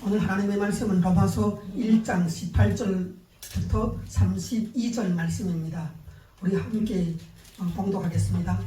오늘 하나님의 말씀은 로마서 1장 18절부터 32절 말씀입니다. 우리 함께 봉독하겠습니다.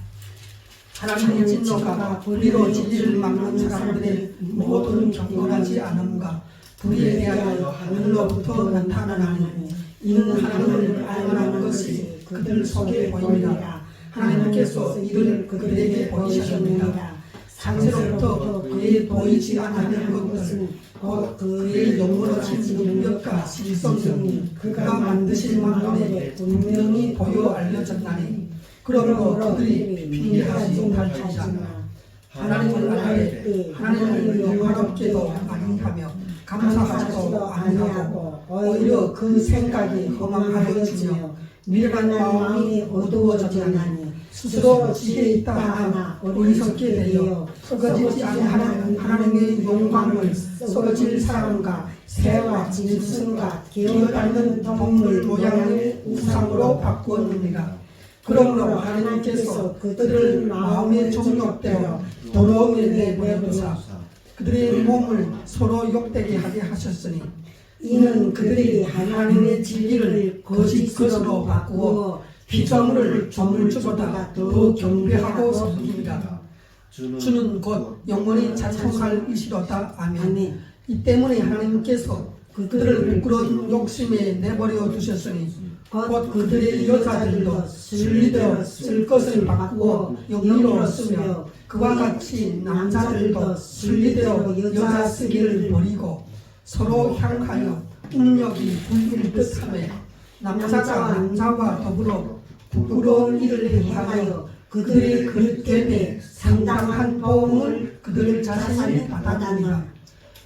하나님의 진노가 불의로 진리를 막는 사람들의 모든 경건하지 않음과 불의에 대하여 하늘로부터 나타나나니 이는 하나님을 알만한 것이 그들 속에 보입니다. 하나님께서 이를 그들에게 보이셨느니라. 창세로부터 그의 보이지 않는 것은 곧 그의 영원하신 능력과 실성이 그가 만드신 만물에 분명히 보여 알려졌나니 그러므로 그들이 핑계하지 못할지라. 하나님을 알되 하나님을 영화롭게도 아니하며 감사하지도 아니하고 오히려 그 생각이 허망하여지며 미련한 마음이 어두워졌나니 스스로 지혜 있다 하나 어리석게 되어 썩어지지 아니하는 하나님의 영광을 썩어질 사람과 새와 짐승과 기어다니는 동물 모양의 우상으로 바꾸었느니라. 그러므로 하나님께서 그들을 마음의 종욕대로 더러움에 내버려두사 그들의 몸을 서로 욕되게 하게 하셨으니 이는 그들이 하나님의 진리를 거짓 것으로 바꾸어 피조물을 조물주보다 더 경배하고 섬깁니다. 주는 곧 영원히 찬송할 이시로다. 아멘. 이 때문에 하나님께서 그들을 부끄러운 욕심에 내버려 두셨으니 곧 그들의 여자들도 순리대로 쓸 것을 바꾸어 영리로 쓰며 그와 같이 남자들도 순리대로 여자 쓰기를 버리고 서로 향하여 음력이 불길 듯하며 남자가 남자와 더불어 부끄러운 일을 행하여 그들의 그릇됨에 상당한 도움을 그들 자신이 받아들이라.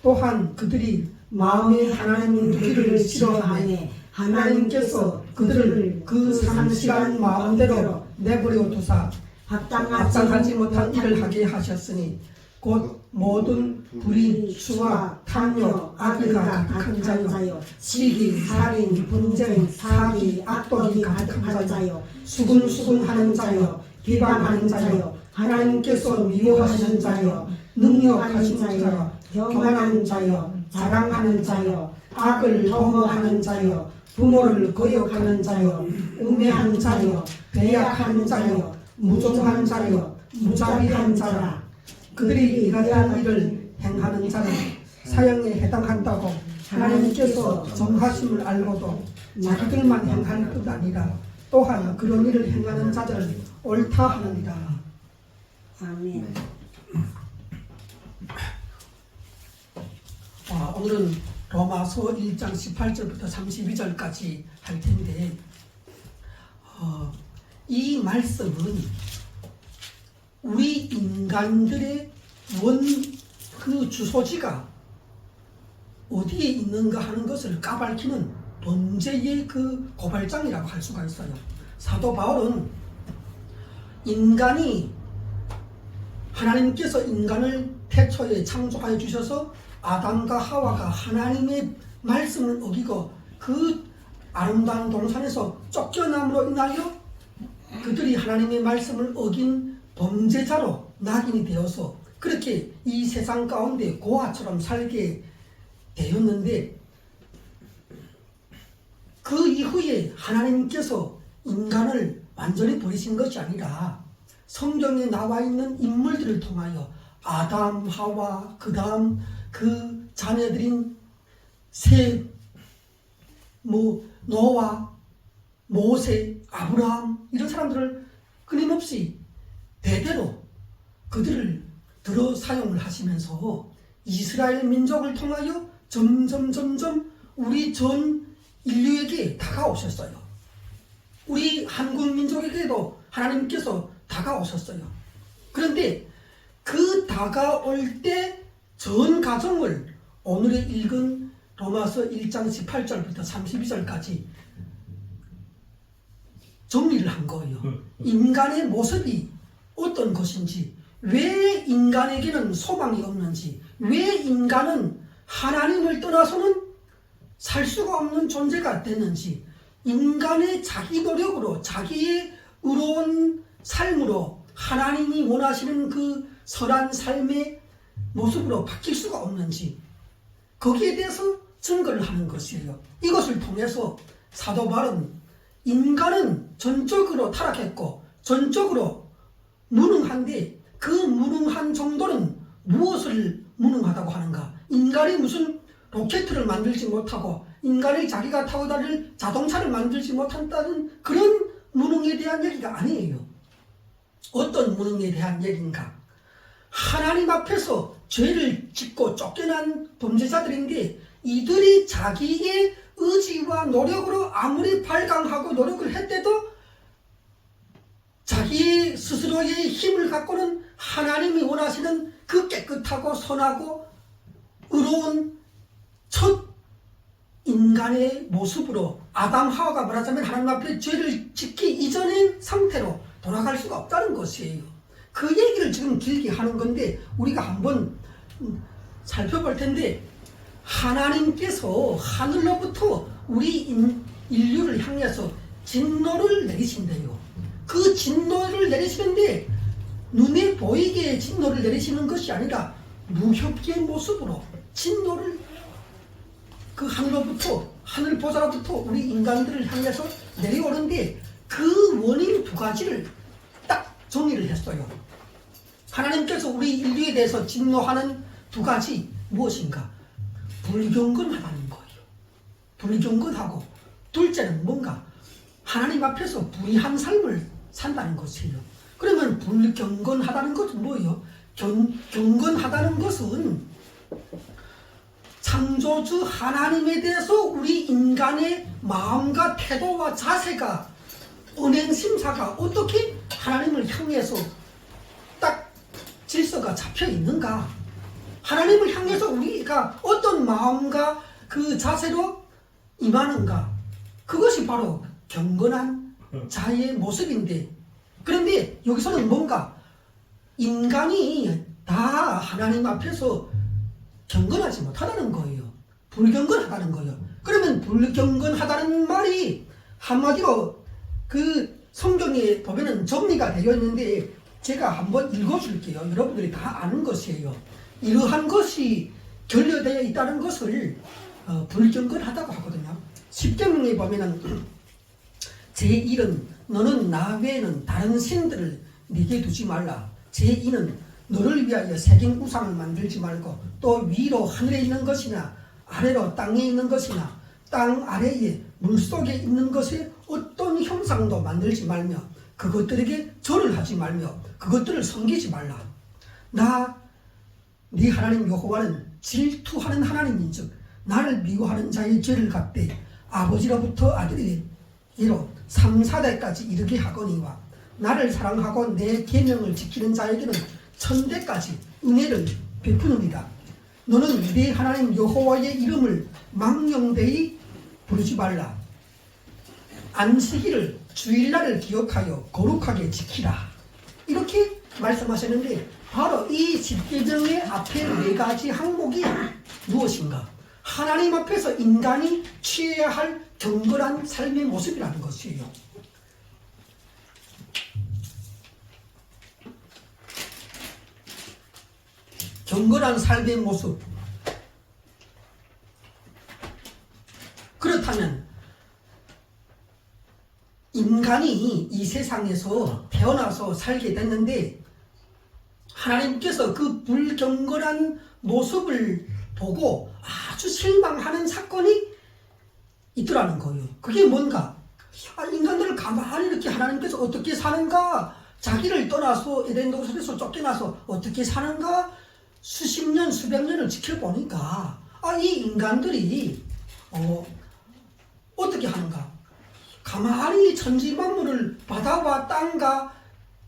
또한 그들이 마음에 하나님 두기를 싫어하며 하나님께서 그들을 그 상실한 마음대로 내버려 두사 합당하지 못한 일을 하게 하셨으니 곧 모든 불의, 수와 탐욕, 악의가 가득한 자요 시기, 살인, 분쟁, 사기, 악독이 가득한 자요 수군수군하는 자요 비방하는 자요 하나님께서 미워하시는 자요 능력하신 자요 교만한 자요 자랑하는 자요 악을 도모하는 자요 부모를 거역하는 자요 우매한 자요 배약한 자요 무종한 자요 무자비한 자라. 그들이 이러한 일을 행하는 자는 사형에 해당한다고 하나님께서 정하심을 알고도 자기들만 행할 뿐 아니라 또한 그런 일을 행하는 자들을 옳다 하느니라. 아멘. 오늘은 로마서 1장 18절부터 32절까지 할 텐데 이 말씀은 우리 인간들의 그 주소지가 어디에 있는가 하는 것을 까발키는 범죄의 그 고발장이라고 할 수가 있어요. 사도 바울은 인간이 하나님께서 인간을 태초에 창조하여 주셔서 아담과 하와가 하나님의 말씀을 어기고 그 아름다운 동산에서 쫓겨남으로 인하여 그들이 하나님의 말씀을 어긴 범죄자로 낙인이 되어서 그렇게 이 세상 가운데 고아처럼 살게 되었는데 그 이후에 하나님께서 인간을 완전히 버리신 것이 아니라 성경에 나와 있는 인물들을 통하여 아담, 하와, 그 다음 그 자녀들인 셋, 노아, 모세, 아브라함 이런 사람들을 끊임없이 대대로 그들을 들어 사용을 하시면서 이스라엘 민족을 통하여 점점 우리 전 인류에게 다가오셨어요. 우리 한국 민족에게도 하나님께서 다가오셨어요. 그런데 그 다가올 때 전 과정을 오늘에 읽은 로마서 1장 18절부터 32절까지 정리를 한 거예요. 인간의 모습이 어떤 것인지, 왜 인간에게는 소망이 없는지, 왜 인간은 하나님을 떠나서는 살 수가 없는 존재가 됐는지, 인간의 자기 노력으로 자기의 의로운 삶으로 하나님이 원하시는 그 선한 삶의 모습으로 바뀔 수가 없는지, 거기에 대해서 증거를 하는 것이에요. 이것을 통해서 사도 바울은 인간은 전적으로 타락했고 전적으로 무능한데 그 무능한 정도는 무엇을 무능하다고 하는가? 인간이 무슨 로켓을 만들지 못하고 인간이 자기가 타고 다닐 자동차를 만들지 못한다는 그런 무능에 대한 얘기가 아니에요. 어떤 무능에 대한 얘기인가? 하나님 앞에서 죄를 짓고 쫓겨난 범죄자들인데 이들이 자기의 의지와 노력으로 아무리 발광하고 노력을 했대도 자기 스스로의 힘을 갖고는 하나님이 원하시는 그 깨끗하고 선하고 의로운 첫 인간의 모습으로 아담 하와가 말하자면 하나님 앞에 죄를 짓기 이전의 상태로 돌아갈 수가 없다는 것이에요. 그 얘기를 지금 길게 하는 건데 우리가 한번 살펴볼 텐데 하나님께서 하늘로부터 우리 인류를 향해서 진노를 내리신대요. 그 진노를 내리시는데 눈에 보이게 진노를 내리시는 것이 아니라 무협기의 모습으로 진노를 그 하늘로부터 하늘 보좌로부터 우리 인간들을 향해서 내려오는데 그 원인 두 가지를 딱 정리를 했어요. 하나님께서 우리 인류에 대해서 진노하는 두 가지 무엇인가? 불경건하다는 거예요. 불경건하고 둘째는 뭔가? 하나님 앞에서 불의한 삶을 산다는 것이에요. 그러면 불경건하다는 것은 뭐예요? 경건하다는 것은 창조주 하나님에 대해서 우리 인간의 마음과 태도와 자세가 언행심사가 어떻게 하나님을 향해서 딱 질서가 잡혀 있는가? 하나님을 향해서 우리가 어떤 마음과 그 자세로 임하는가? 그것이 바로 경건한 자의 모습인데, 그런데 여기서는 뭔가 인간이 다 하나님 앞에서 경건하지 못하다는 거예요. 불경건하다는 거예요. 그러면 불경건하다는 말이 한마디로 그 성경에 보면은 정리가 되어 있는데 제가 한번 읽어줄게요. 여러분들이 다 아는 것이에요. 이러한 것이 결여되어 있다는 것을 불경건하다고 하거든요. 십계명에 보면은 제1은 너는 나 외에는 다른 신들을 네게 두지 말라. 제2는 너를 위하여 새긴 우상을 만들지 말고 또 위로 하늘에 있는 것이나 아래로 땅에 있는 것이나 땅 아래에 물속에 있는 것에 어떤 형상도 만들지 말며 그것들에게 절을 하지 말며 그것들을 섬기지 말라. 나 네 하나님 여호와는 질투하는 하나님인즉 나를 미워하는 자의 죄를 갚되 아버지로부터 아들에게로 3, 4대까지 이르게 하거니와 나를 사랑하고 내 계명을 지키는 자에게는 1000대까지 은혜를 베푸느니라. 너는 네 하나님 여호와의 이름을 망령되이 부르지 말라. 안식일을 주일날을 기억하여 거룩하게 지키라. 이렇게 말씀하셨는데 바로 이 십계명의 앞에 4가지 항목이 무엇인가? 하나님 앞에서 인간이 취해야 할 경건한 삶의 모습이라는 것이에요. 경건한 삶의 모습. 그렇다면 인간이 이 세상에서 태어나서 살게 됐는데 하나님께서 그 불경건한 모습을 보고 아주 실망하는 사건이 있더라는 거예요. 그게 뭔가? 인간들을 가만히 이렇게 하나님께서 어떻게 사는가? 자기를 떠나서 에덴 동산에서 쫓겨나서 어떻게 사는가? 수십 년, 수백 년을 지켜보니까 이 인간들이 어떻게 하는가? 가만히 천지만물을 바다와 땅과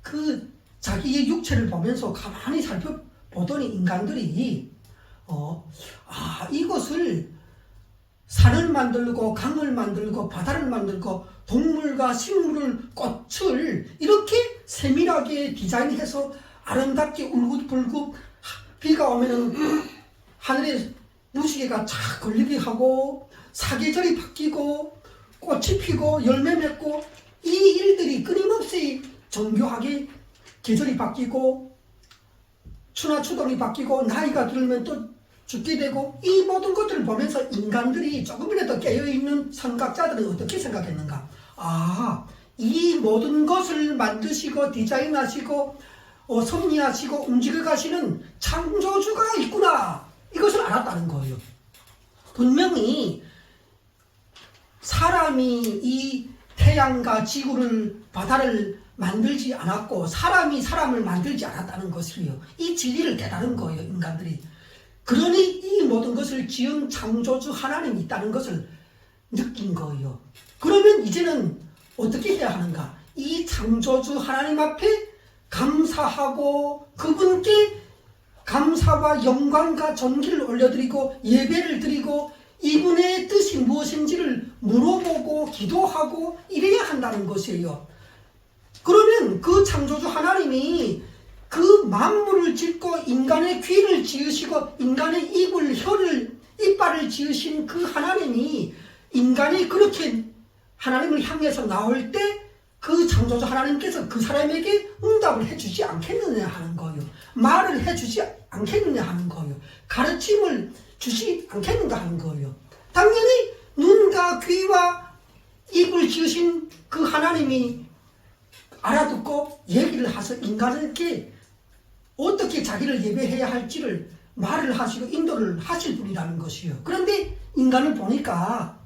그 자기의 육체를 보면서 가만히 살펴보더니 인간들이 이것을 산을 만들고 강을 만들고 바다를 만들고 동물과 식물을 꽃을 이렇게 세밀하게 디자인해서 아름답게 울긋불긋 비가 오면은 하늘에 무지개가 착 걸리게 하고 사계절이 바뀌고 꽃이 피고 열매 맺고 이 일들이 끊임없이 정교하게 계절이 바뀌고 추나 추동이 바뀌고 나이가 들면 또 죽게 되고, 이 모든 것들을 보면서 인간들이 조금이라도 깨어있는 선각자들은 어떻게 생각했는가? 아, 이 모든 것을 만드시고 디자인하시고 섭리하시고 움직여 가시는 창조주가 있구나, 이것을 알았다는 거예요. 분명히 사람이 이 태양과 지구를, 바다를 만들지 않았고 사람이 사람을 만들지 않았다는 것이에요. 이 진리를 깨달은 거예요, 인간들이. 그러니 이 모든 것을 지은 창조주 하나님이 있다는 것을 느낀 거예요. 그러면 이제는 어떻게 해야 하는가? 이 창조주 하나님 앞에 감사하고 그분께 감사와 영광과 존귀를 올려드리고 예배를 드리고 이분의 뜻이 무엇인지를 물어보고 기도하고 이래야 한다는 것이에요. 그러면 그 창조주 하나님이 그 만물을 짓고 인간의 귀를 지으시고 인간의 입을, 혀를, 이빨을 지으신 그 하나님이 인간이 그렇게 하나님을 향해서 나올 때 그 창조주 하나님께서 그 사람에게 응답을 해주지 않겠느냐 하는 거예요. 말을 해주지 않겠느냐 하는 거예요. 가르침을 주지 않겠는가 하는 거예요. 당연히 눈과 귀와 입을 지으신 그 하나님이 알아듣고 얘기를 해서 인간에게 어떻게 자기를 예배해야 할지를 말을 하시고 인도를 하실 분이라는 것이에요. 그런데 인간을 보니까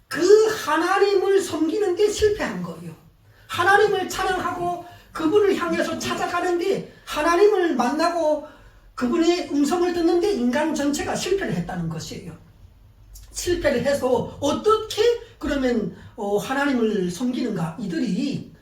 그 하나님을 섬기는 데 실패한 거예요. 하나님을 찬양하고 그분을 향해서 찾아가는데, 하나님을 만나고 그분의 음성을 듣는데 인간 전체가 실패를 했다는 것이에요. 실패를 해서 어떻게 그러면 하나님을 섬기는가? 이들이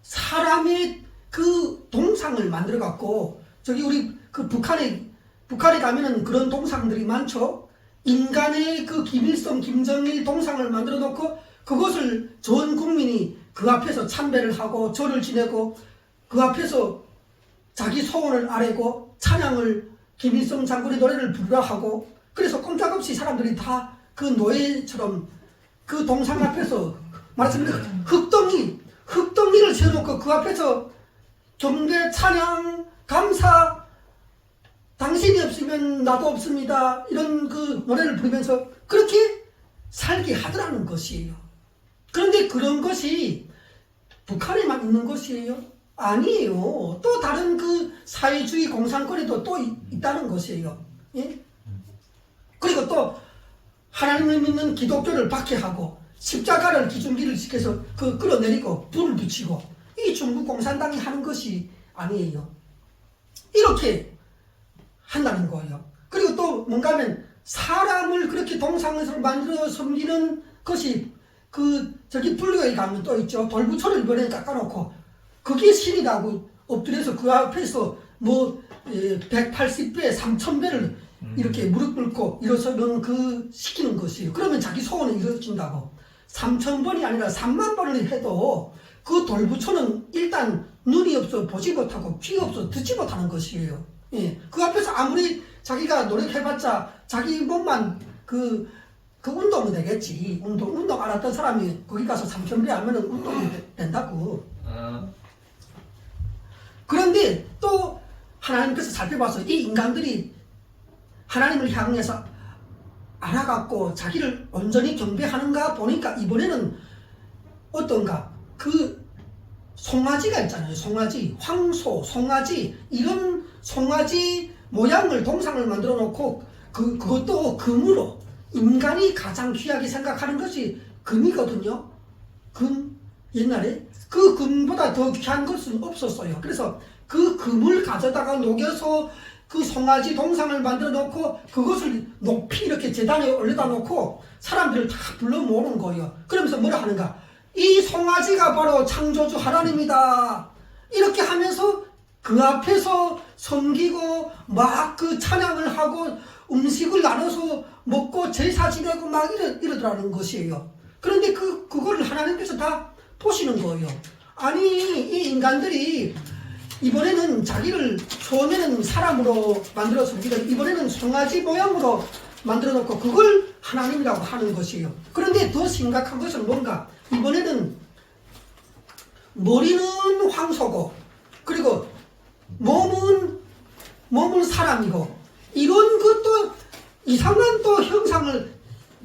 사람의 그 동상을 만들어 갖고, 저기 우리 그 북한에 가면은 그런 동상들이 많죠. 인간의 그 김일성, 김정일 동상을 만들어 놓고 그것을 전 국민이 그 앞에서 참배를 하고 절을 지내고 그 앞에서 자기 소원을 아뢰고 찬양을, 김일성 장군의 노래를 부르라 하고, 그래서 꼼짝없이 사람들이 다 그 노예처럼 그 동상 앞에서 말했습니다. 흙덩이를 세워놓고 그 앞에서 경배, 찬양, 감사, 당신이 없으면 나도 없습니다, 이런 그 노래를 부르면서 그렇게 살게 하더라는 것이에요. 그런데 그런 것이 북한에만 있는 것이에요? 아니에요. 또 다른 그 사회주의 공산권에도 또 있다는 것이에요. 예? 그리고 또 하나님을 믿는 기독교를 박해하고 십자가를 기준기를 지켜서 그 끌어내리고 불을 붙이고, 이 중국 공산당이 하는 것이 아니에요. 이렇게 한다는 거예요. 그리고 또 뭔가 하면 사람을 그렇게 동상을 만들어 섬기는 것이 저기 불교에 가면 또 있죠. 돌부처를 이번에 깎아놓고 그게 신이라고 엎드려서 그 앞에서 뭐 180배, 3000배를 이렇게 무릎 꿇고 일어서는 그 시키는 것이에요. 그러면 자기 소원은 이루어진다고. 3000번이 아니라 30,000번을 해도 그 돌부처는 일단 눈이 없어 보지 못하고 귀 없어 듣지 못하는 것이에요. 예. 그 앞에서 아무리 자기가 노력해봤자 자기 몸만 그 운동은 되겠지. 운동 알았던 사람이 거기 가서 3000배 하면은 운동이 된다고. 그런데 또 하나님께서 살펴봐서 이 인간들이 하나님을 향해서 알아갖고 자기를 온전히 경배하는가 보니까 이번에는 어떤가? 그 송아지가 있잖아요. 송아지, 황소, 송아지, 이런 송아지 모양을 동상을 만들어 놓고 그것도 금으로, 인간이 가장 귀하게 생각하는 것이 금이거든요. 금, 옛날에 그 금보다 더 귀한 것은 없었어요. 그래서 그 금을 가져다가 녹여서 그 송아지 동상을 만들어 놓고 그것을 높이 이렇게 제단에 올려다 놓고 사람들을 다 불러 모으는 거예요. 그러면서 뭐라 하는가? 이 송아지가 바로 창조주 하나님이다. 이렇게 하면서 그 앞에서 섬기고 막 그 찬양을 하고 음식을 나눠서 먹고 제사 지내고 막 이러더라는 것이에요. 그런데 그거를 하나님께서 다 보시는 거예요. 아니, 이 인간들이 이번에는 자기를 처음에는 사람으로 만들어 섬기던 이번에는 송아지 모양으로 만들어 놓고 그걸 하나님이라고 하는 것이에요. 그런데 더 심각한 것은 뭔가? 이번에는 머리는 황소고 그리고 몸은 사람이고, 이런 것도 이상한 또 형상을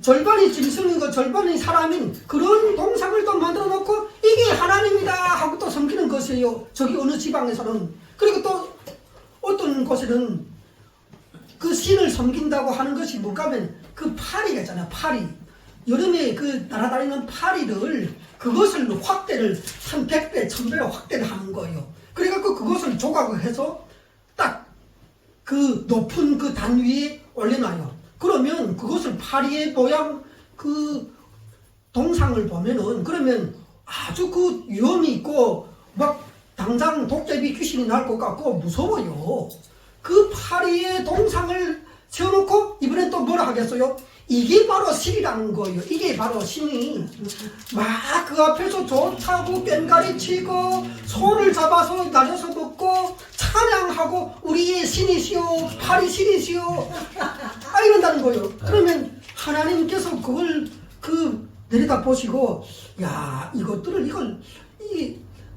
절반이 짐승이고 절반이 사람인 그런 동상을 또 만들어 놓고 이게 하나님이다 하고 또 섬기는 것이에요. 저기 어느 지방에서는. 그리고 또 어떤 곳에는 그 신을 섬긴다고 하는 것이 뭔가 하면 그 파리가 있잖아요. 파리. 여름에 그 날아다니는 파리를 그것을 확대를 한 100배, 1000배로 확대를 하는 거예요. 그래갖고 그것을 조각을 해서 딱 그 높은 그 단 위에 올려놔요. 그러면 그것을 파리의 모양 그 동상을 보면은 그러면 아주 그 위험이 있고 막 당장 독제비 귀신이 날 것 같고 무서워요. 그 파리의 동상을 세워놓고 이번엔 또 뭐라 하겠어요? 이게 바로 신이라는 거예요. 이게 바로 신이 막 그 앞에서 좋다고 꽹가리 치고 손을 잡아서 날려서 먹고 찬양하고 우리의 신이시오 파리 신이시오 이런다는 거예요. 그러면 하나님께서 그걸 내려다 보시고 야 이것들을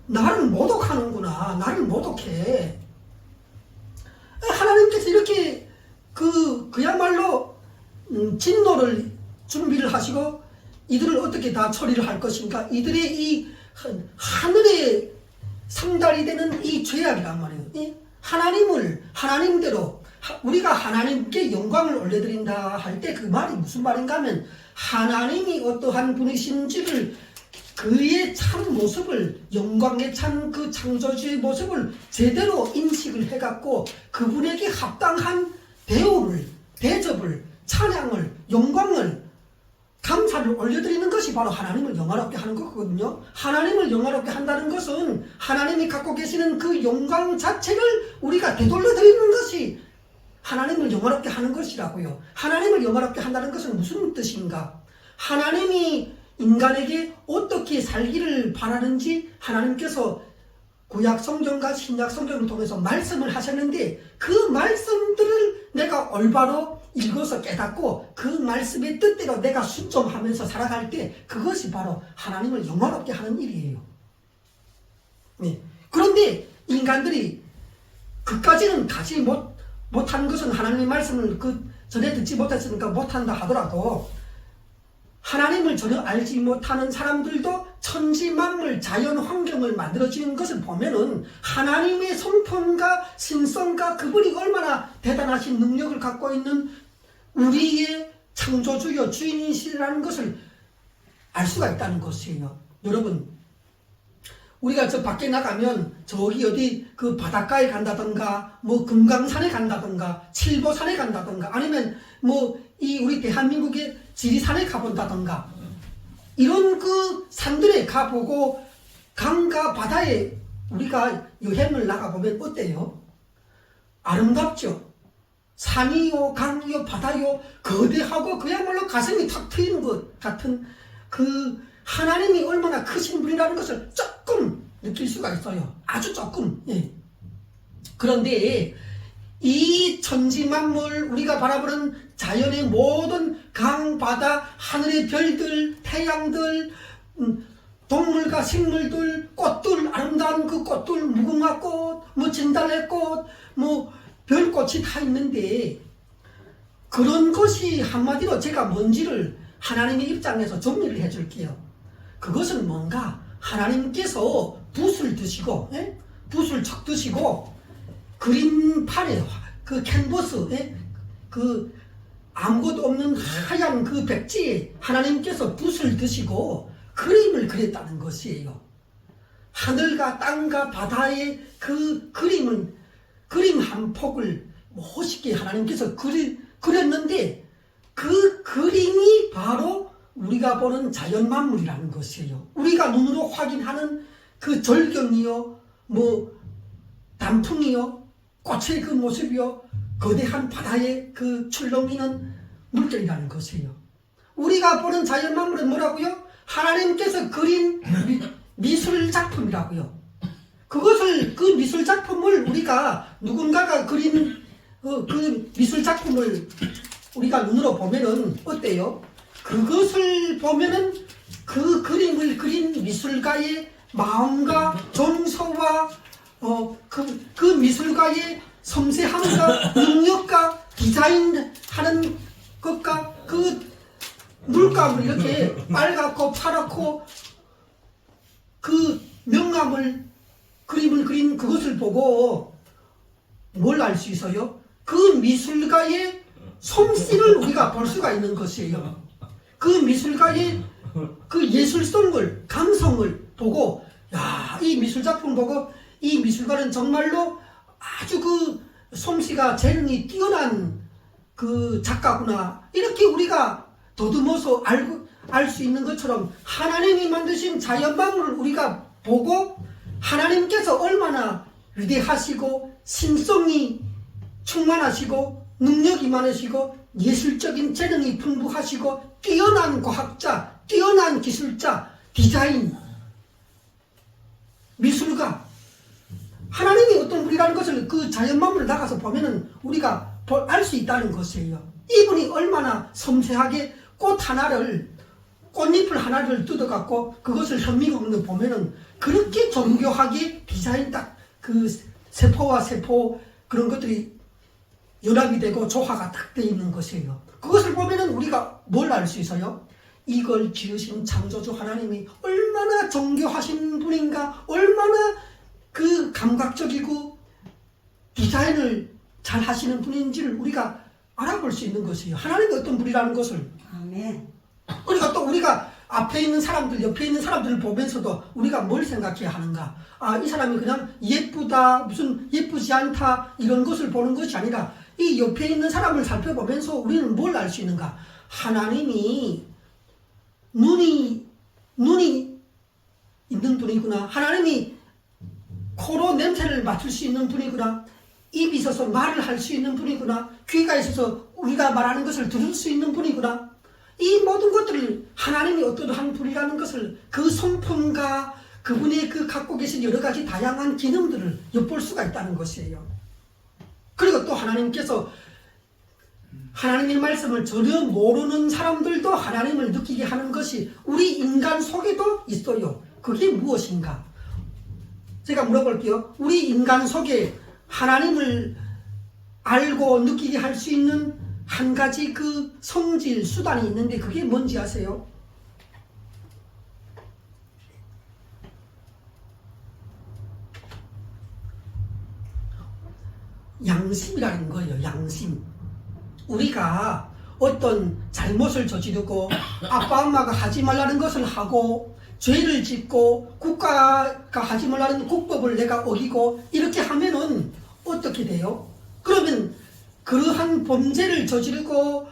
나를 모독하는구나. 나를 모독해. 하나님께서 이렇게 그야말로 진노를 준비를 하시고 이들을 어떻게 다 처리를 할 것인가. 이들의 이 하늘의 상달이 되는 이 죄악이란 말이에요. 하나님대로 우리가 하나님께 영광을 올려드린다 할 때 그 말이 무슨 말인가 하면 하나님이 어떠한 분이신지를 그의 참 모습을 영광의 참 그 창조주의 모습을 제대로 인식을 해갖고 그분에게 합당한 대우를 대접을 찬양을 영광을 감사를 올려드리는 것이 바로 하나님을 영화롭게 하는 거거든요. 하나님을 영화롭게 한다는 것은 하나님이 갖고 계시는 그 영광 자체를 우리가 되돌려 드리는 것이 하나님을 영화롭게 하는 것이라고요. 하나님을 영화롭게 한다는 것은 무슨 뜻인가? 하나님이 인간에게 어떻게 살기를 바라는지 하나님께서 구약 성경과 신약 성경을 통해서 말씀을 하셨는데 그 말씀들을 내가 올바로 읽어서 깨닫고 그 말씀의 뜻대로 내가 순종하면서 살아갈 때 그것이 바로 하나님을 영화롭게 하는 일이에요. 네. 그런데 인간들이 그까지는 가지 못한 것은 하나님의 말씀을 전에 듣지 못했으니까 못한다 하더라도 하나님을 전혀 알지 못하는 사람들도 천지만물 자연 환경을 만들어지는 것을 보면은 하나님의 성품과 신성과 그분이 얼마나 대단하신 능력을 갖고 있는 우리의 창조주요 주인이시라는 것을 알 수가 있다는 것이에요. 여러분 우리가 저 밖에 나가면 저기 어디 그 바닷가에 간다던가 뭐 금강산에 간다던가 칠보산에 간다던가 아니면 뭐 이 우리 대한민국의 지리산에 가본다던가 이런 그 산들에 가보고 강과 바다에 우리가 여행을 나가보면 어때요? 아름답죠? 산이요 강이요 바다요 거대하고 그야말로 가슴이 탁 트이는 것 같은 그 하나님이 얼마나 크신 분이라는 것을 조금 느낄 수가 있어요. 아주 조금. 예. 그런데 이 천지만물 우리가 바라보는 자연의 모든 강, 바다, 하늘의 별들, 태양들, 동물과 식물들, 꽃들, 아름다운 그 꽃들, 무궁화꽃, 뭐 진달래꽃, 뭐 별꽃이 다 있는데 그런 것이 한마디로 제가 뭔지를 하나님의 입장에서 정리를 해줄게요. 그것은 뭔가 하나님께서 붓을 드시고 붓을 척 드시고 그림판에 그 캔버스 그 아무것도 없는 하얀 그 백지에 하나님께서 붓을 드시고 그림을 그렸다는 것이에요. 하늘과 땅과 바다의 그 그림 한 폭을 멋있게 하나님께서 그렸는데 그 그림이 바로 우리가 보는 자연만물이라는 것이에요. 우리가 눈으로 확인하는 그 절경이요, 뭐 단풍이요, 꽃의 그 모습이요, 거대한 바다의 그 출렁이는 물결이라는 것이에요. 우리가 보는 자연만물은 뭐라고요? 하나님께서 그린 미술 작품이라고요. 그 미술 작품을 우리가 누군가가 그린 그 미술 작품을 우리가 눈으로 보면은 어때요? 그것을 보면은 그 그림을 그린 미술가의 마음과 정서와 그 미술가의 섬세함과 능력과 디자인하는 그러니까 그 물감을 이렇게 빨갛고 파랗고 그 명암을 그림을 그린 그것을 보고 뭘 알 수 있어요? 그 미술가의 솜씨를 우리가 볼 수가 있는 것이에요. 그 미술가의 그 예술성을, 감성을 보고, 야, 이 미술작품을 보고, 이 미술가는 정말로 아주 그 솜씨가 재능이 뛰어난 그 작가구나. 이렇게 우리가 더듬어서 알 수 있는 것처럼 하나님이 만드신 자연만물을 우리가 보고 하나님께서 얼마나 위대하시고 신성이 충만하시고 능력이 많으시고 예술적인 재능이 풍부하시고 뛰어난 과학자, 뛰어난 기술자, 디자인, 미술가, 하나님이 어떤 분이라는 것을 그 자연만물을 나가서 보면은 우리가 알 수 있다는 것이에요. 이분이 얼마나 섬세하게 꽃잎을 하나를 뜯어갖고 그것을 현미경으로 보면은 그렇게 정교하게 디자인 딱 그 세포와 세포 그런 것들이 연합이 되고 조화가 딱 되어 있는 것이에요. 그것을 보면은 우리가 뭘 알 수 있어요? 이걸 지으신 창조주 하나님이 얼마나 정교하신 분인가, 얼마나 그 감각적이고 디자인을 잘 하시는 분인지를 우리가 알아볼 수 있는 것이에요. 하나님이 어떤 분이라는 것을. 아멘. 그러니까 또 우리가 앞에 있는 사람들, 옆에 있는 사람들을 보면서도 우리가 뭘 생각해야 하는가? 아, 이 사람이 그냥 예쁘다, 무슨 예쁘지 않다, 이런 것을 보는 것이 아니라 이 옆에 있는 사람을 살펴보면서 우리는 뭘 알 수 있는가? 하나님이 눈이 있는 분이구나. 하나님이 코로 냄새를 맡을 수 있는 분이구나. 입이 있어서 말을 할 수 있는 분이구나. 귀가 있어서 우리가 말하는 것을 들을 수 있는 분이구나. 이 모든 것들을 하나님이 어떠한 분이라는 것을 그 성품과 그분의 그 갖고 계신 여러 가지 다양한 기능들을 엿볼 수가 있다는 것이에요. 그리고 또 하나님께서 하나님의 말씀을 전혀 모르는 사람들도 하나님을 느끼게 하는 것이 우리 인간 속에도 있어요. 그게 무엇인가? 제가 물어볼게요. 우리 인간 속에 하나님을 알고 느끼게 할 수 있는 한 가지 그 성질, 수단이 있는데 그게 뭔지 아세요? 양심이라는 거예요. 양심. 우리가 어떤 잘못을 저지르고 아빠 엄마가 하지 말라는 것을 하고 죄를 짓고 국가가 하지 말라는 국법을 내가 어기고 이렇게 하면은 어떻게 돼요? 그러면 그러한 범죄를 저지르고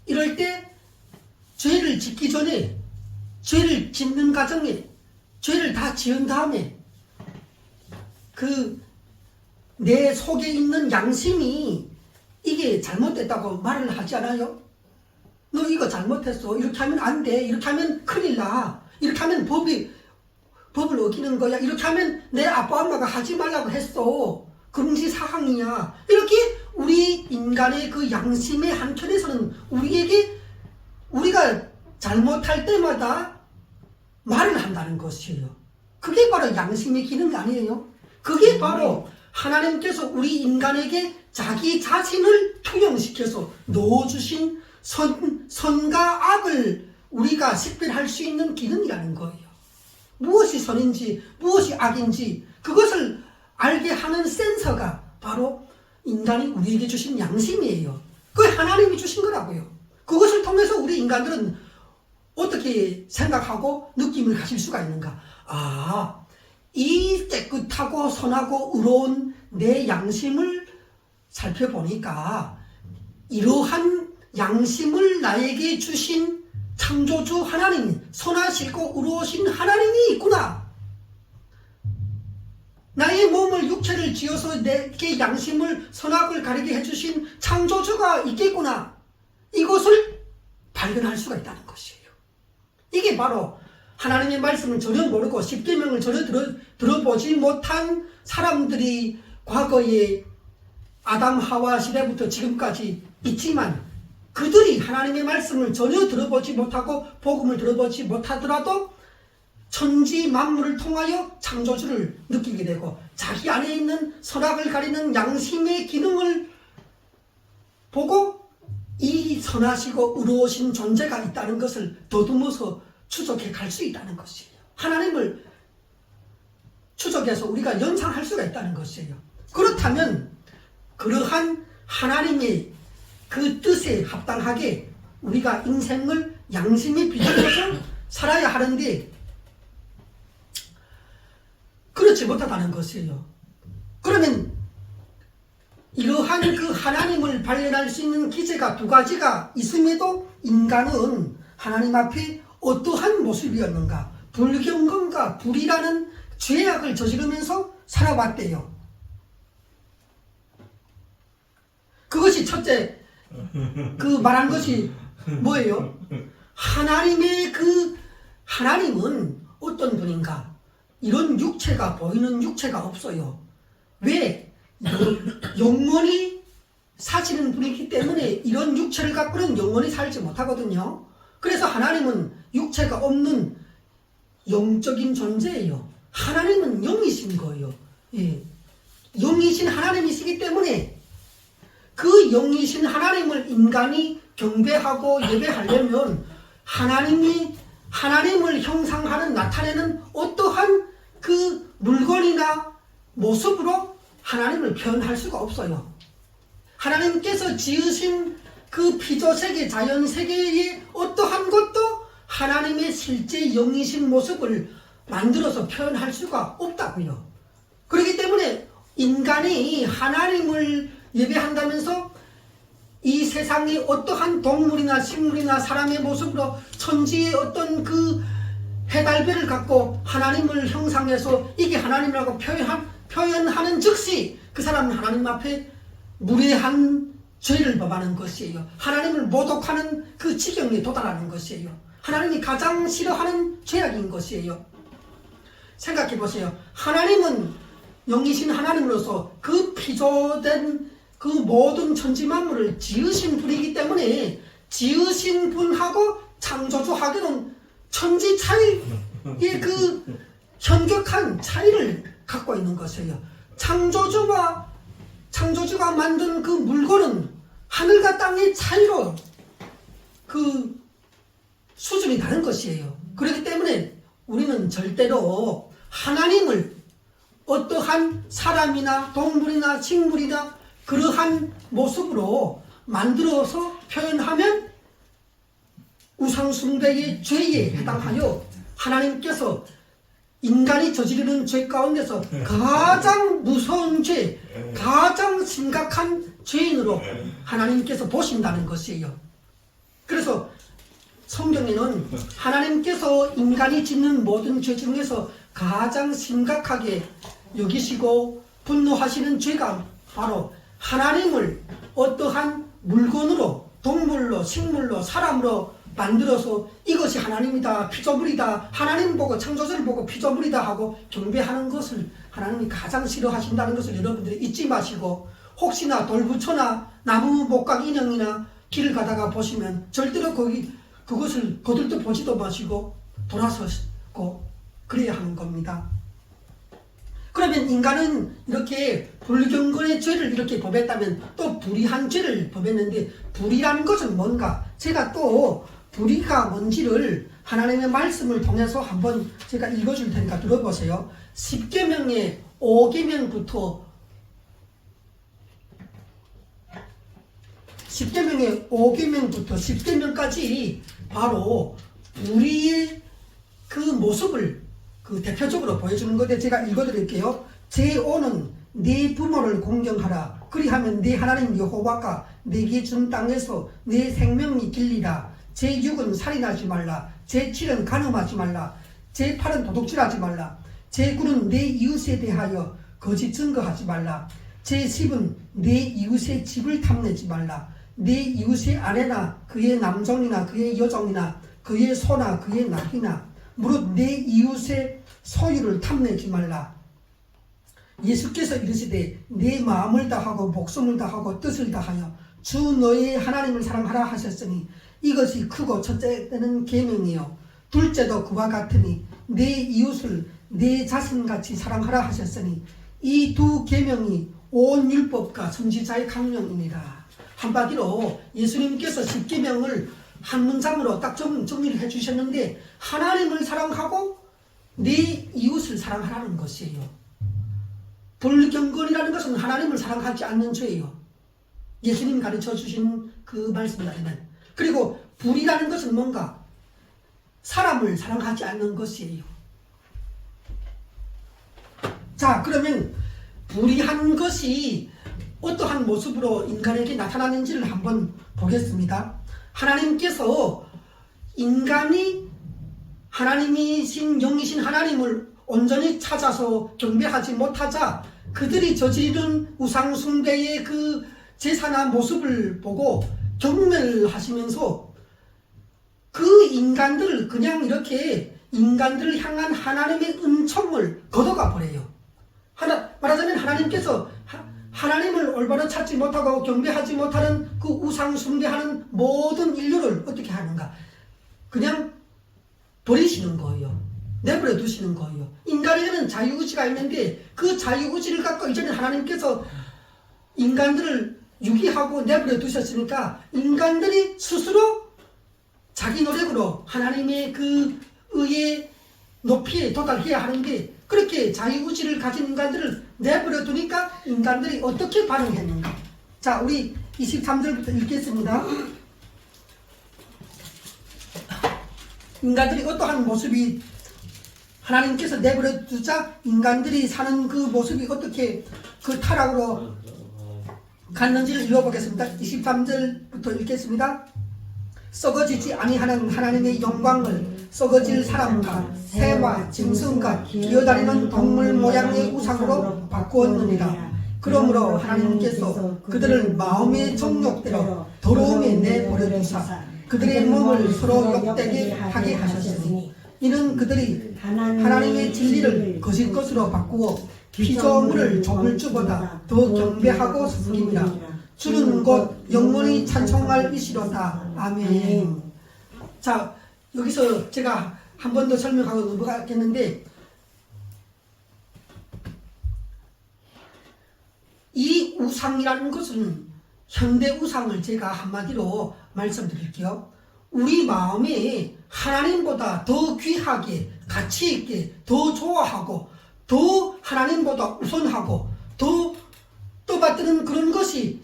이럴 때 죄를 짓기 전에 죄를 짓는 과정에 죄를 다 지은 다음에 그 내 속에 있는 양심이 이게 잘못됐다고 말을 하지 않아요? 너 이거 잘못했어. 이렇게 하면 안 돼. 이렇게 하면 큰일 나. 이렇게 하면 법을 어기는 거야. 이렇게 하면 내 아빠 엄마가 하지 말라고 했어. 금지 사항이야. 이렇게 우리 인간의 그 양심의 한켠에서는 우리가 잘못할 때마다 말을 한다는 것이에요. 그게 바로 양심의 기능 아니에요? 그게 바로 하나님께서 우리 인간에게 자기 자신을 투영시켜서 넣어주신 선과 악을 우리가 식별할 수 있는 기능이라는 거예요. 무엇이 선인지 무엇이 악인지 그것을 알게 하는 센서가 바로 인간이 우리에게 주신 양심이에요. 그게 하나님이 주신 거라고요. 그것을 통해서 우리 인간들은 어떻게 생각하고 느낌을 가질 수가 있는가? 아, 이 깨끗하고 선하고 의로운 내 양심을 살펴보니까 이러한 양심을 나에게 주신 창조주 하나님, 선하시고 의로우신 하나님이 있구나. 나의 몸을 육체를 지어서 내게 양심을 선악을 가리게 해주신 창조주가 있겠구나. 이것을 발견할 수가 있다는 것이에요. 이게 바로 하나님의 말씀을 전혀 모르고 십계명을 전혀 들어보지 못한 사람들이 과거에 아담 하와 시대부터 지금까지 있지만 그들이 하나님의 말씀을 전혀 들어보지 못하고 복음을 들어보지 못하더라도 천지 만물을 통하여 창조주를 느끼게 되고 자기 안에 있는 선악을 가리는 양심의 기능을 보고 이 선하시고 의로우신 존재가 있다는 것을 더듬어서 추적해 갈 수 있다는 것이에요. 하나님을 추적해서 우리가 연상할 수가 있다는 것이에요. 그렇다면 그러한 하나님의 그 뜻에 합당하게 우리가 인생을 양심에 비춰서 살아야 하는데 그렇지 못하다는 것이에요. 그러면 이러한 그 하나님을 발견할 수 있는 기제가 두 가지가 있음에도 인간은 하나님 앞에 어떠한 모습이었는가? 불경건과 불이라는 죄악을 저지르면서 살아왔대요. 그것이 첫째 그 말한 것이 뭐예요? 하나님은 어떤 분인가? 이런 육체가 보이는 육체가 없어요. 왜? 영원히 사시는 분이기 때문에 이런 육체를 갖고는 영원히 살지 못하거든요. 그래서 하나님은 육체가 없는 영적인 존재예요. 하나님은 영이신 거예요. 예. 영이신 하나님이시기 때문에 그 영이신 하나님을 인간이 경배하고 예배하려면 하나님을 형상하는 나타내는 어떠한 그 물건이나 모습으로 하나님을 표현할 수가 없어요. 하나님께서 지으신 그 피조세계, 자연세계의 어떠한 것도 하나님의 실제 영이신 모습을 만들어서 표현할 수가 없다고요. 그렇기 때문에 인간이 하나님을 예배한다면서 이 세상의 어떠한 동물이나 식물이나 사람의 모습으로 천지의 어떤 그 해달별을 갖고 하나님을 형상해서 이게 하나님이라고 표현하는 즉시 그 사람은 하나님 앞에 무례한 죄를 범하는 것이에요. 하나님을 모독하는 그 지경에 도달하는 것이에요. 하나님이 가장 싫어하는 죄악인 것이에요. 생각해 보세요. 하나님은 영이신 하나님으로서 그 피조된 그 모든 천지만물을 지으신 분이기 때문에 지으신 분하고 창조주하고는 천지 차이의 그 현격한 차이를 갖고 있는 것이에요. 창조주가 만든 그 물건은 하늘과 땅의 차이로 그 수준이 다른 것이에요. 그렇기 때문에 우리는 절대로 하나님을 어떠한 사람이나 동물이나 식물이나 그러한 모습으로 만들어서 표현하면 우상숭배의 죄에 해당하여 하나님께서 인간이 저지르는 죄 가운데서 가장 무서운 죄, 가장 심각한 죄인으로 하나님께서 보신다는 것이에요. 그래서 성경에는 하나님께서 인간이 짓는 모든 죄 중에서 가장 심각하게 여기시고 분노하시는 죄가 바로 하나님을 어떠한 물건으로, 동물로, 식물로, 사람으로 만들어서 이것이 하나님이다, 피조물이다, 하나님 보고 창조주를 보고 피조물이다 하고 경배하는 것을 하나님이 가장 싫어하신다는 것을 여러분들이 잊지 마시고, 혹시나 돌부처나 나무 목각 인형이나 길을 가다가 보시면 절대로 그것을 거들떠 보지도 마시고 돌아서고 그래야 하는 겁니다. 그러면 인간은 이렇게 불경건의 죄를 이렇게 범했다면 또 불의한 죄를 범했는데, 불의라는 것은 뭔가? 제가 또 불의가 뭔지를 하나님의 말씀을 통해서 한번 제가 읽어줄 테니까 들어보세요. 10계명의 5계명부터 10계명까지 바로 불의의 그 모습을 그 대표적으로 보여주는 건데 제가 읽어드릴게요. 제5는 네 부모를 공경하라. 그리하면 네 하나님 여호와가 네게 준 땅에서 네 생명이 길리라. 제6은 살인하지 말라. 제7은 간음하지 말라. 제8은 도둑질하지 말라. 제9는 네 이웃에 대하여 거짓 증거하지 말라. 제10은 네 이웃의 집을 탐내지 말라. 네 이웃의 아내나 그의 남종이나 그의 여종이나 그의 소나 그의 낙이나 무릇 내 이웃의 소유를 탐내지 말라. 예수께서 이르시되 내 마음을 다하고 목숨을 다하고 뜻을 다하여 주 너의 하나님을 사랑하라 하셨으니 이것이 크고 첫째는 계명이요 둘째도 그와 같으니 내 이웃을 내 자신같이 사랑하라 하셨으니 이 두 계명이 온 율법과 선지자의 강령이니라. 한마디로 예수님께서 십계명을 한 문장으로 딱 정리를 해주셨는데 하나님을 사랑하고 내 이웃을 사랑하라는 것이에요. 불경건이라는 것은 하나님을 사랑하지 않는 죄예요. 예수님 가르쳐 주신 그 말씀이라면. 그리고 불이라는 것은 뭔가 사람을 사랑하지 않는 것이에요. 자, 그러면 불의한 것이 어떠한 모습으로 인간에게 나타나는지를 한번 보겠습니다. 하나님께서 인간이 하나님이신 영이신 하나님을 온전히 찾아서 경배하지 못하자 그들이 저지르는 우상 숭배의 그 제사나 모습을 보고 경멸하시면서 그 인간들을 그냥 이렇게 인간들을 향한 하나님의 은총을 걷어가 버려요. 말하자면 하나님께서 하나님을 올바로 찾지 못하고 경배하지 못하는 그 우상 숭배하는 모든 인류를 어떻게 하는가? 그냥 버리시는 거예요. 내버려 두시는 거예요. 인간에게는 자유의지가 있는데 그 자유의지를 갖고 이제는 하나님께서 인간들을 유기하고 내버려 두셨으니까 인간들이 스스로 자기 노력으로 하나님의 그 의의 높이에 도달해야 하는데 그렇게 자유의지를 가진 인간들을 내버려 두니까 인간들이 어떻게 반응했는가? 자, 우리 23절부터 읽겠습니다. 인간들이 어떠한 모습이 하나님께서 내버려 두자 인간들이 사는 그 모습이 어떻게 그 타락으로 갔는지를 읽어보겠습니다. 23절부터 읽겠습니다. 썩어지지 아니하는 하나님의 영광을 썩어질 사람과 새와 짐승과 기어다니는 동물 모양의 우상으로 바꾸었느니라. 그러므로 하나님께서 그들을 마음의 정욕대로 더러움에 내버려 두사 그들의 몸을 서로 욕되게 하게 하셨으니 이는 그들이 하나님의 진리를 거짓 것으로 바꾸어 피조물을 조물주보다 더 경배하고 섬깁니다. 주는 곧 영원히 찬송할 이시로다. 아멘. 자, 여기서 제가 한 번 더 설명하고 넘어가겠는데 이 우상이라는 것은 현대 우상을 제가 한마디로 말씀드릴게요. 우리 마음에 하나님보다 더 귀하게 가치 있게 더 좋아하고 더 하나님보다 우선하고 더 떠받드는 그런 것이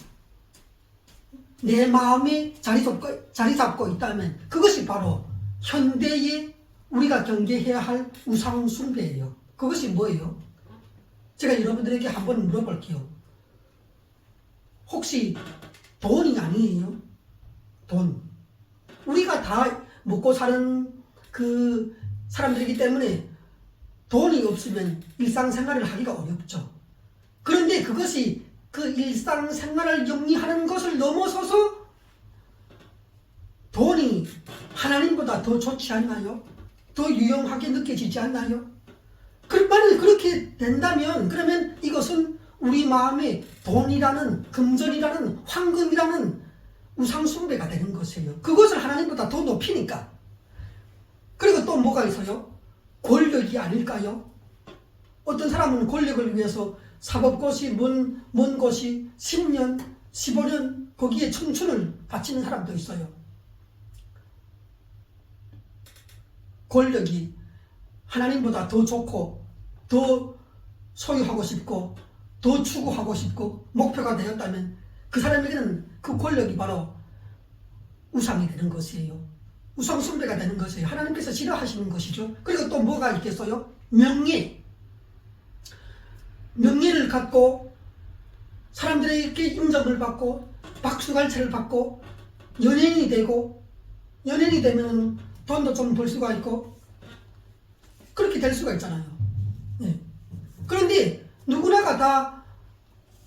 내 마음에 자리 잡고 있다면 그것이 바로 현대에 우리가 경계해야 할 우상 숭배예요. 그것이 뭐예요? 제가 여러분들에게 한번 물어볼게요. 혹시 돈이 아니에요? 돈. 우리가 다 먹고 사는 그 사람들이기 때문에 돈이 없으면 일상생활을 하기가 어렵죠. 그런데 그것이 그 일상생활을 영위하는 것을 넘어서서 돈이 하나님보다 더 좋지 않나요? 더 유용하게 느껴지지 않나요? 만약 그렇게 된다면 그러면 이것은 우리 마음에 돈이라는 금전이라는 황금이라는 우상숭배가 되는 것이에요. 그것을 하나님보다 더 높이니까. 그리고 또 뭐가 있어요? 권력이 아닐까요? 어떤 사람은 권력을 위해서 사법고시 먼 곳이 10년, 15년 거기에 청춘을 바치는 사람도 있어요. 권력이 하나님보다 더 좋고 더 소유하고 싶고 더 추구하고 싶고 목표가 되었다면 그 사람에게는 그 권력이 바로 우상이 되는 것이에요. 우상 숭배가 되는 것이에요. 하나님께서 싫어하시는 것이죠. 그리고 또 뭐가 있겠어요? 명예. 명예를 갖고 사람들에게 인정을 받고 박수갈채를 받고 연예인이 되고 연예인이 되면 돈도 좀 벌 수가 있고 그렇게 될 수가 있잖아요. 네. 그런데 누구나가 다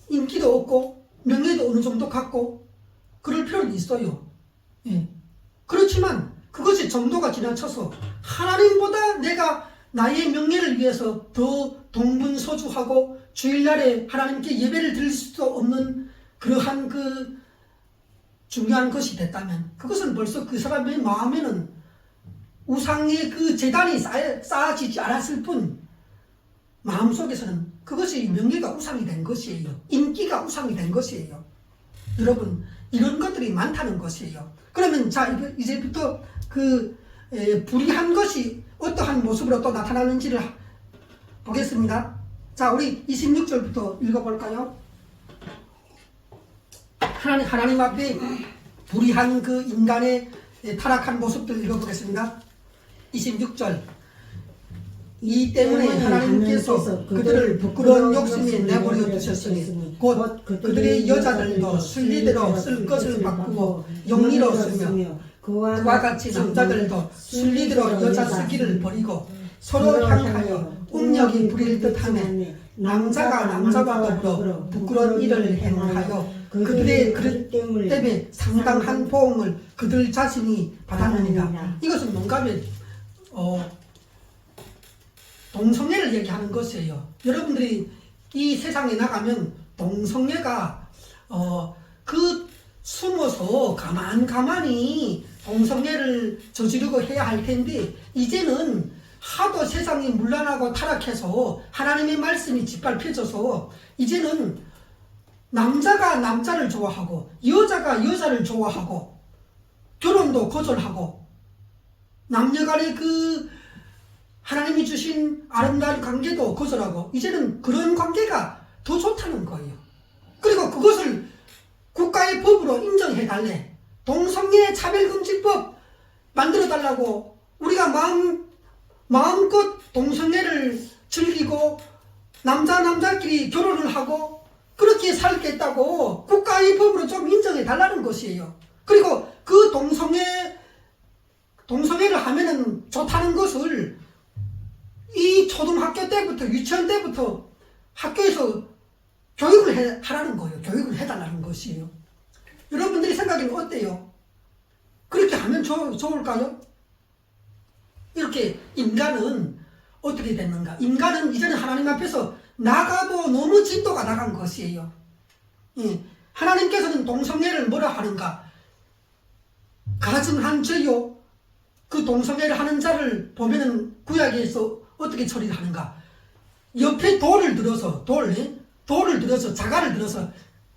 인기도 없고 명예도 어느 정도 갖고 그럴 필요는 있어요. 네. 그렇지만 그것이 정도가 지나쳐서 하나님보다 내가 나의 명예를 위해서 더 동분서주하고 주일날에 하나님께 예배를 드릴 수도 없는 그러한 그 중요한 것이 됐다면 그것은 벌써 그 사람의 마음에는 우상의 그 재단이 쌓아지지 않았을 뿐 마음속에서는 그것이 명예가 우상이 된 것이에요. 인기가 우상이 된 것이에요. 여러분, 이런 것들이 많다는 것이에요. 그러면 자 이제부터 불의한 것이 어떠한 모습으로 또 나타나는지를 보겠습니다. 자, 우리 26절부터 읽어볼까요? 하나님 앞에 불의한 그 인간의 타락한 모습들 읽어보겠습니다. 26절. 이 때문에 하나님께서 그들을 부끄러운 욕심에 내버려 두셨으니 곧 그들의 여자들도 순리대로 쓸 것을 바꾸고 영리로 쓰며 그와 같이 남자들도 순리대로 여자 쓰기를 버리고 서로 향하여 음력이 부릴 듯하며 남자가 남자와 더불어 부끄러운 일을 행하여 그들의 그릇 때문에 상당한 보응을 그들 자신이 받았느니라. 이것은 뭔가 하면 동성애를 얘기하는 것이에요. 여러분들이 이 세상에 나가면 동성애가 숨어서 가만히 동성애를 저지르고 해야 할 텐데 이제는 하도 세상이 문란하고 타락해서 하나님의 말씀이 짓밟혀져서 이제는 남자가 남자를 좋아하고 여자가 여자를 좋아하고 결혼도 거절하고 남녀간의 하나님이 주신 아름다운 관계도 거절하고 이제는 그런 관계가 더 좋다는 거예요. 그리고 그것을 국가의 법으로 인정해달래. 동성애 차별금지법 만들어달라고 우리가 마음껏 동성애를 즐기고 남자끼리 결혼을 하고 그렇게 살겠다고 국가의 법으로 좀 인정해달라는 것이에요. 그리고 그 동성애를 하면은 좋다는 것을 이 초등학교 때부터 유치원 때부터 학교에서 교육을 하라는 거예요. 교육을 해달라는 것이에요. 여러분들이 생각에는 어때요? 그렇게 하면 좋을까요? 이렇게 인간은 어떻게 됐는가? 인간은 이제는 하나님 앞에서 나가도 너무 진도가 나간 것이에요. 예. 하나님께서는 동성애를 뭐라 하는가? 가증한 죄요. 그 동성애를 하는 자를 보면은 구약에서 어떻게 처리를 하는가? 옆에 돌을 들어서 자갈을 들어서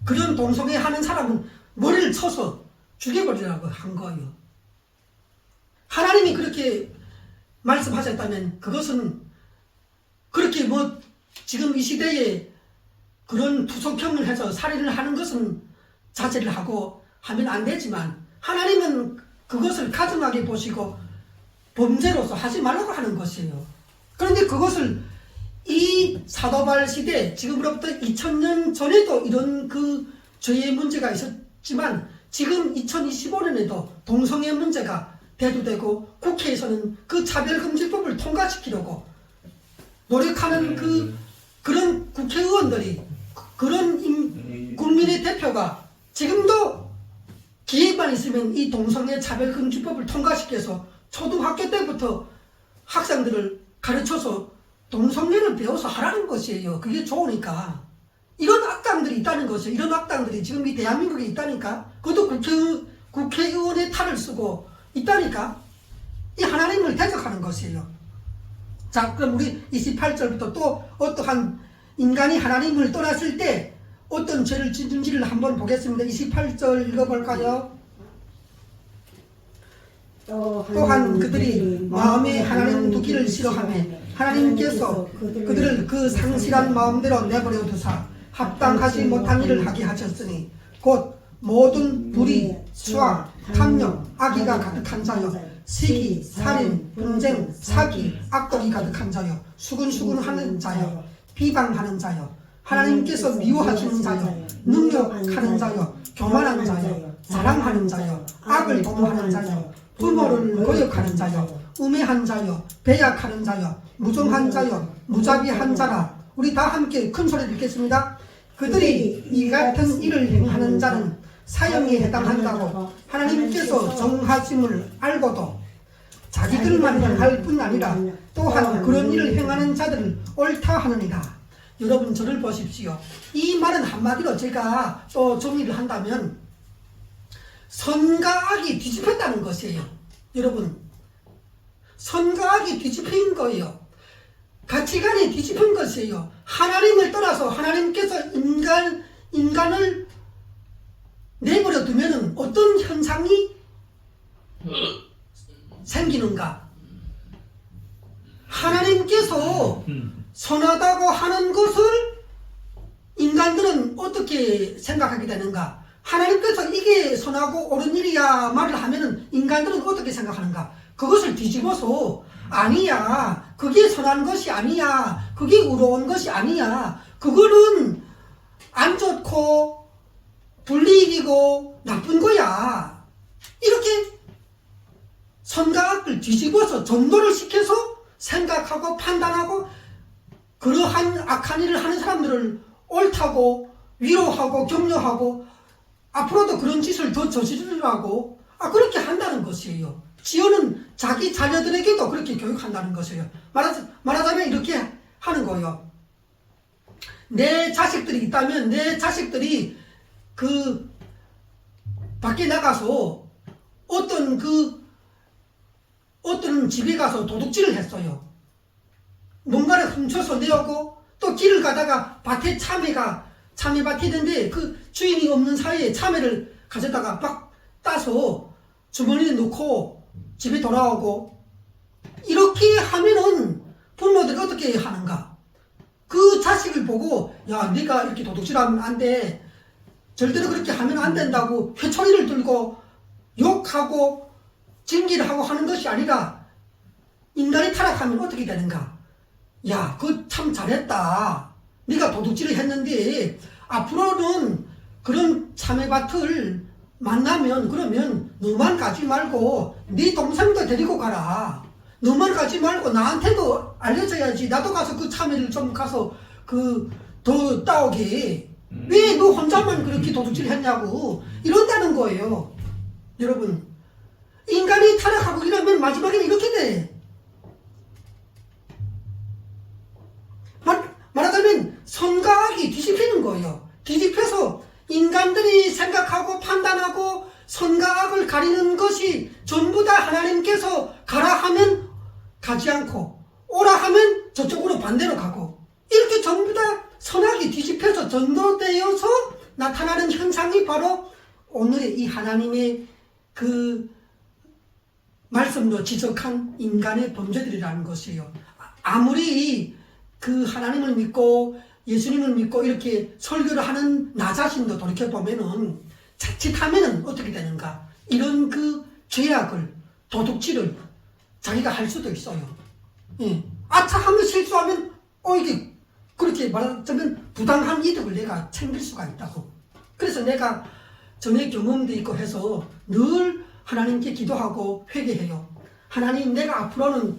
그런 동성애 하는 사람은 머리를 쳐서 죽여버리라고 한 거예요. 하나님이 그렇게 말씀하셨다면 그것은 그렇게 지금 이 시대에 그런 투석형을 해서 살인을 하는 것은 자제를 하고 하면 안 되지만 하나님은 그것을 가증하게 보시고 범죄로서 하지 말라고 하는 것이에요. 그런데 그것을 이 사도바울 시대 지금으로부터 2000년 전에도 이런 죄의 문제가 있었지만 지금 2025년에도 동성애 문제가 대두되고 국회에서는 그 차별금지법을 통과시키려고 노력하는 그런 국회의원들이 그런 국민의 대표가 지금도 기회만 있으면 이 동성애 차별금지법을 통과시켜서 초등학교 때부터 학생들을 가르쳐서 동성애를 배워서 하라는 것이에요. 그게 좋으니까. 이런 악당들이 있다는 것이에요. 이런 악당들이 지금 이 대한민국에 있다니까. 그것도 국회의원의 탈을 쓰고 있다니까. 이 하나님을 대적하는 것이에요. 자, 그럼 우리 28절부터 또 어떠한 인간이 하나님을 떠났을 때 어떤 죄를 짓는지를 한번 보겠습니다. 28절 읽어볼까요? 또한 그들이 마음에 하나님 두기를 싫어하며 하나님께서 그들을 그 상실한 마음대로 내버려 두사 합당하지 못한 일을 하게 하셨으니 곧 모든 불의, 수악, 탐욕, 악의가 가득한 자요 시기, 살인, 분쟁, 사기, 악독이 가득한 자요 수근수근하는 자요 비방하는 자요 하나님께서 미워하시는 자요 능욕하는 자요 교만한 자요 자랑하는 자요 악을 도모하는 자요 부모를 거역하는 자요 우매한 자요 배약하는 자요 무정한 자요 무자비한 자라. 우리 다 함께 큰 소리 듣겠습니다. 그들이 이 같은 일을 행하는 자는 사형에 해당한다고 하나님께서 정하심을 알고도 자기들만 행할 뿐 아니라 또한 그런 일을 행하는 자들을 옳다 하느니라. 여러분 저를 보십시오. 이 말은 한마디로 제가 또 정리를 한다면 선과 악이 뒤집혔다는 것이에요. 여러분 선과 악이 뒤집힌 거예요. 가치관이 뒤집힌 것이에요. 하나님을 떠나서 하나님께서 인간을 내버려 두면은 어떤 현상이 생기는가? 하나님께서 선하다고 하는 것을 인간들은 어떻게 생각하게 되는가? 하나님께서 이게 선하고 옳은 일이야 말을 하면은 인간들은 어떻게 생각하는가? 그것을 뒤집어서 아니야, 그게 선한 것이 아니야, 그게 의로운 것이 아니야, 그거는 안 좋고 불이익이고 나쁜 거야, 이렇게 선과 악을 뒤집어서 전도를 시켜서 생각하고 판단하고 그러한 악한 일을 하는 사람들을 옳다고 위로하고 격려하고 앞으로도 그런 짓을 더 저지르라고 그렇게 한다는 것이에요. 지어는 자기 자녀들에게도 그렇게 교육한다는 것이에요. 말하자면 이렇게 하는 거예요. 내 자식들이 있다면 내 자식들이 그 밖에 나가서 어떤 집에 가서 도둑질을 했어요. 뭔가를 훔쳐서 내오고 또 길을 가다가 밭에 참외밭이 있는데 그 주인이 없는 사이에 참외를 가져다가 막 따서 주머니에 넣고 집에 돌아오고, 이렇게 하면은 부모들이 어떻게 하는가? 그 자식을 보고 야, 네가 이렇게 도둑질하면 안 돼, 절대로 그렇게 하면 안 된다고 회초리를 들고 욕하고 징계를 하고 하는 것이 아니라, 인간이 타락하면 어떻게 되는가? 야, 그거 참 잘했다, 네가 도둑질을 했는데 앞으로는 그런 참외밭을 만나면 그러면 너만 가지 말고 네 동생도 데리고 가라, 너만 가지 말고 나한테도 알려줘야지, 나도 가서 그 참외를 좀 가서 더 따오게, 왜 너 혼자만 그렇게 도둑질 했냐고 이런다는 거예요. 여러분, 인간이 타락하고 이러면 마지막에는 이렇게 돼. 말하자면 선과 악이 뒤집히는 거예요. 뒤집혀서 인간들이 생각하고 판단하고 선과 악을 가리는 것이 전부 다 하나님께서 가라 하면 가지 않고 오라 하면 저쪽으로 반대로 가고, 이렇게 전부 다 선악이 뒤집혀서 전도되어서 나타나는 현상이 바로 오늘의 이 하나님의 그 말씀으로 지적한 인간의 범죄들이라는 것이에요. 아무리 그 하나님을 믿고 예수님을 믿고 이렇게 설교를 하는 나 자신도 돌이켜보면은 자칫하면은 어떻게 되는가? 이런 그 죄악을, 도둑질을 자기가 할 수도 있어요. 예. 아차 하면 실수하면 이게 그렇게 말하자면 부당한 이득을 내가 챙길 수가 있다고. 그래서 내가 전에 경험도 있고 해서 늘 하나님께 기도하고 회개해요. 하나님, 내가 앞으로는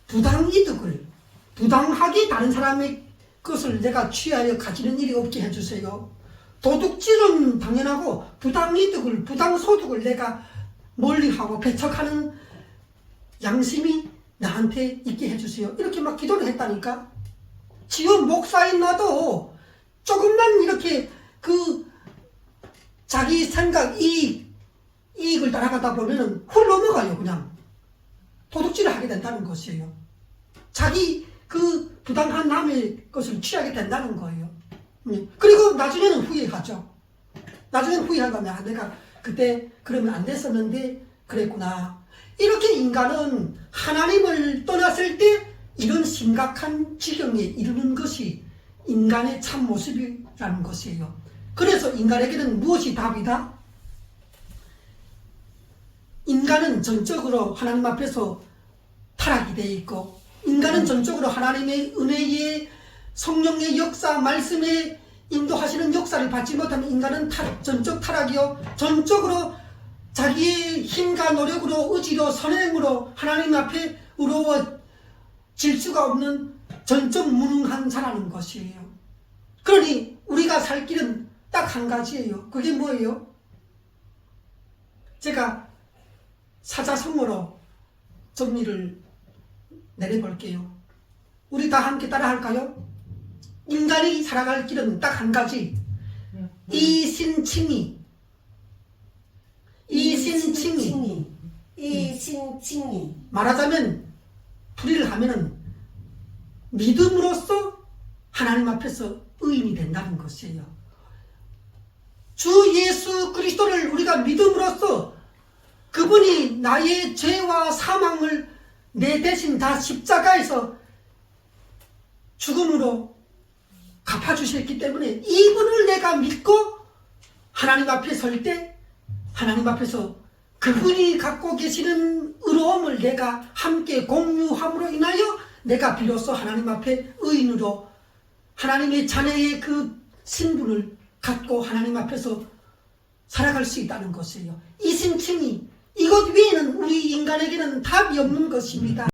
부당 이득을, 부당하게 다른 사람의 것을 내가 취하여 가지는 일이 없게 해주세요. 도둑질은 당연하고 부당이득을, 부당소득을 내가 멀리하고 배척하는 양심이 나한테 있게 해주세요. 이렇게 막 기도를 했다니까. 지금 목사인 나도 조금만 이렇게 자기 생각, 이익을 따라가다 보면은 훌 넘어가요. 그냥 도둑질을 하게 된다는 것이에요. 자기 부당한 남의 것을 취하게 된다는 거예요. 그리고 나중에는 후회하죠. 나중에는 후회하면 내가 그때 그러면 안 됐었는데 그랬구나. 이렇게 인간은 하나님을 떠났을 때 이런 심각한 지경에 이르는 것이 인간의 참 모습이라는 것이에요. 그래서 인간에게는 무엇이 답이다? 인간은 전적으로 하나님 앞에서 타락이 되어 있고, 인간은 전적으로 하나님의 은혜의 성령의 역사, 말씀에 인도하시는 역사를 받지 못하면 인간은 전적 타락이요, 전적으로 자기의 힘과 노력으로, 의지로, 선행으로 하나님 앞에 의로워질 수가 없는 전적 무능한 자라는 것이에요. 그러니 우리가 살 길은 딱 한 가지예요. 그게 뭐예요? 제가 사자성어로 정리를 내려볼게요. 우리 다 함께 따라 할까요? 인간이 살아갈 길은 딱 한 가지. 이신칭의. 말하자면 풀이를 하면은 믿음으로써 하나님 앞에서 의인이 된다는 것이에요. 주 예수 그리스도를 우리가 믿음으로써 그분이 나의 죄와 사망을 내 대신 다 십자가에서 죽음으로 갚아주셨기 때문에 이분을 내가 믿고 하나님 앞에 설 때 하나님 앞에서 그분이 갖고 계시는 의로움을 내가 함께 공유함으로 인하여 내가 비로소 하나님 앞에 의인으로 하나님의 자녀의 그 신분을 갖고 하나님 앞에서 살아갈 수 있다는 것이에요. 이 신칭이 이것 외에는 우리 인간에게는 답이 없는 것입니다.